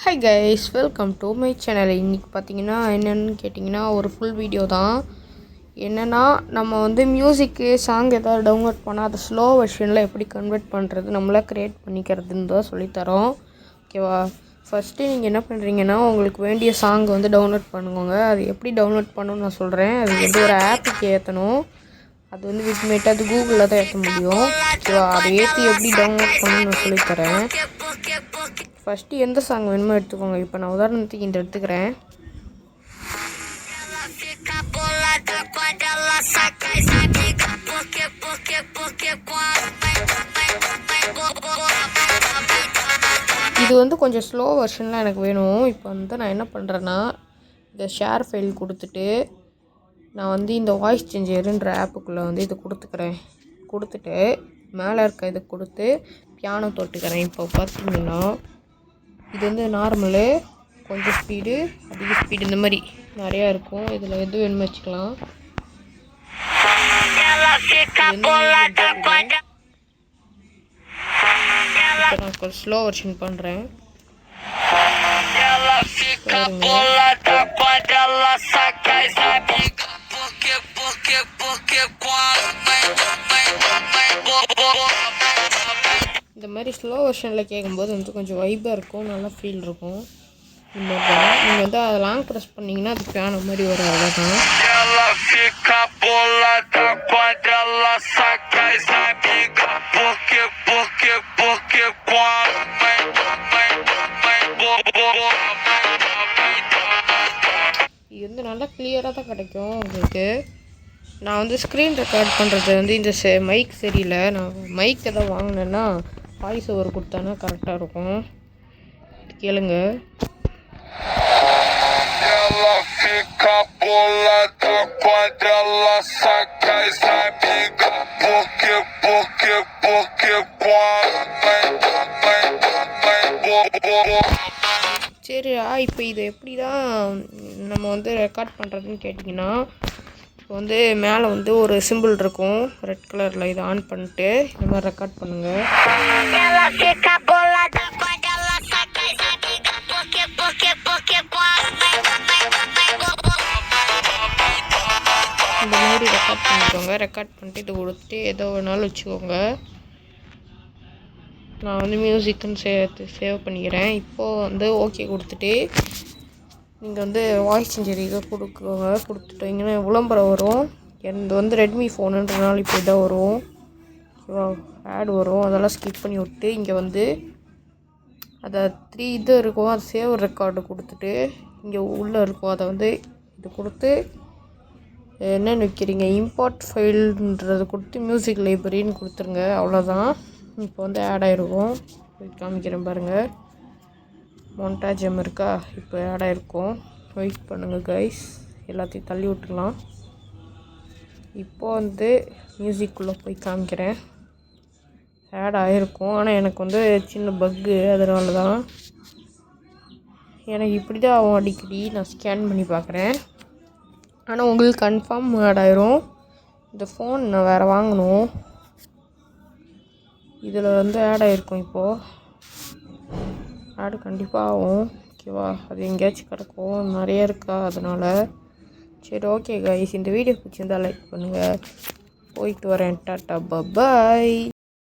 Hi guys, welcome to my channel. இன்றைக்கி பார்த்தீங்கன்னா என்னென்னு கேட்டிங்கன்னா ஒரு ஃபுல் வீடியோ தான். என்னென்னா நம்ம மியூசிக்கு சாங் எதாவது டவுன்லோட் பண்ணால் அதை ஸ்லோ வெர்ஷனில் எப்படி கன்வெர்ட் பண்ணுறது, நம்மளே க்ரியேட் பண்ணிக்கிறதுன்னு தான் சொல்லித்தரோம். ஓகேவா? ஃபஸ்ட்டு நீங்கள் என்ன பண்ணுறீங்கன்னா, உங்களுக்கு வேண்டிய சாங் டவுன்லோட் பண்ணுங்க. அது எப்படி டவுன்லோட் பண்ணணும்னு நான் சொல்கிறேன். அது ஒரு ஆப்புக்கு ஏற்றணும். அது விட்மேட்டு அது கூகுளில் தான் ஏற்ற முடியும். ஓகேவா? அதை ஏற்றி எப்படி டவுன்லோட் பண்ணணும்னு நான் சொல்லித்தரேன். ஃபஸ்ட்டு எந்த சாங் வேணுமோ எடுத்துக்கோங்க. இப்போ நான் உதாரணத்துக்கு இந்த எடுத்துக்கிறேன். இது கொஞ்சம் ஸ்லோ வெர்ஷன்லாம் எனக்கு வேணும். இப்போ நான் என்ன பண்ணுறேன்னா, இந்த ஷேர் ஃபைல் கொடுத்துட்டு நான் இந்த வாய்ஸ் சேஞ்சருன்ற ஆப்புக்குள்ளே இது கொடுத்துட்டு மேலே இருக்க இதை கொடுத்து பியானோ தொட்டுக்கிறேன். இப்போ பார்த்தீங்கன்னா இது நார்மலு, கொஞ்சம் ஸ்பீடு, அதிக ஸ்பீடு, இந்த மாதிரி நிறையா இருக்கும். இதில் எது வேணும்னு வச்சுக்கலாம். இப்போ நான் ஒரு ஸ்லோ வெர்ஷன் பண்ணுறேன். இந்த மாதிரி ஸ்லோ வெர்ஷனில் கேட்கும்போது கொஞ்சம் வைப்பாக இருக்கும், நல்லா ஃபீல் இருக்கும். இந்த மாதிரி நீங்கள் அதை லாங் ப்ரெஸ் பண்ணிங்கன்னா அது பியானோ மாதிரி வரும். அவ்வளோதான். இது நல்லா கிளியராக தான் கிடைக்கும் உங்களுக்கு. நான் ஸ்க்ரீன் ரெக்கார்ட் பண்ணுறது இந்த மைக் சரியில்லை. நான் மைக் எதாவது வாங்கினேன்னா வாய்ஸ் ஓவர் கொடுத்தானா கரெக்டாக இருக்கும். கேளுங்க. சரியா, இப்போ இது எப்படி தான் நம்ம ரெக்கார்ட் பண்ணுறதுன்னு கேட்டிங்கன்னா, இப்போ மேலே ஒரு சிம்பிள் இருக்கும் ரெட் கலரில். இதை ஆன் பண்ணிட்டு இந்த மாதிரி ரெக்கார்ட் பண்ணுங்கள். இந்த மாதிரி ரெக்கார்ட் பண்ணிக்கோங்க. ரெக்கார்ட் பண்ணிட்டு இது கொடுத்துட்டு ஏதோ வேணாலும் வச்சுக்கோங்க. நான் மியூசிக்குன்னு சேவ் பண்ணிக்கிறேன். இப்போது ஓகே கொடுத்துட்டு நீங்கள் வாய்ஸ் சேஞ்சர் இதை கொடுக்குறோங்க. கொடுத்துட்டு இங்கே விளம்பரம் வரும். இது ரெட்மி ஃபோனுன்றனால இப்போ இதாக வரும். ஆட் வரும். அதெல்லாம் ஸ்கிப் பண்ணி விட்டு இங்கே அதை 3 இது இருக்கும். அது சேவ் ரெக்கார்டு கொடுத்துட்டு இங்கே உள்ளே இருக்கும். அதை இது கொடுத்து என்னென்னு வைக்கிறீங்க, இம்போர்ட் ஃபைல்ன்றது கொடுத்து மியூசிக் லைப்ரரின்னு கொடுத்துருங்க. அவ்வளோதான். இப்போ ஆட் ஆகிருக்கும். காமிக்கிறேன் பாருங்கள். மொண்டாஜம் இருக்கா? இப்போ ஆட் ஆகிருக்கும். வெயிட் பண்ணுங்கள் கைஸ், எல்லாத்தையும் தள்ளி விட்டுடலாம். இப்போது மியூசிக்குள்ளே போய் காமிக்கிறேன். ஆட் ஆகிருக்கும். ஆனால் எனக்கு சின்ன பக்கு, அதனால தான் எனக்கு இப்படி தான் ஆகும் அடிக்கடி. நான் ஸ்கேன் பண்ணி பார்க்குறேன். ஆனால் உங்களுக்கு கன்ஃபார்ம் ஆட் ஆயிரும். இந்த ஃபோன் நான் வேறு வாங்கணும். இதில் ஆட் ஆகிருக்கும். இப்போது ஆடு கண்டிப்பாக ஆகும். ஓகேவா? அது எங்கேயாச்சும் கிடக்கும், நிறைய இருக்கா, அதனால். சரி, ஓகே கைஸ், இந்த வீடியோ பிடிச்சிருந்தால் லைக் பண்ணுங்கள். போயிட்டு வரேன். டாட்டா, பாய்.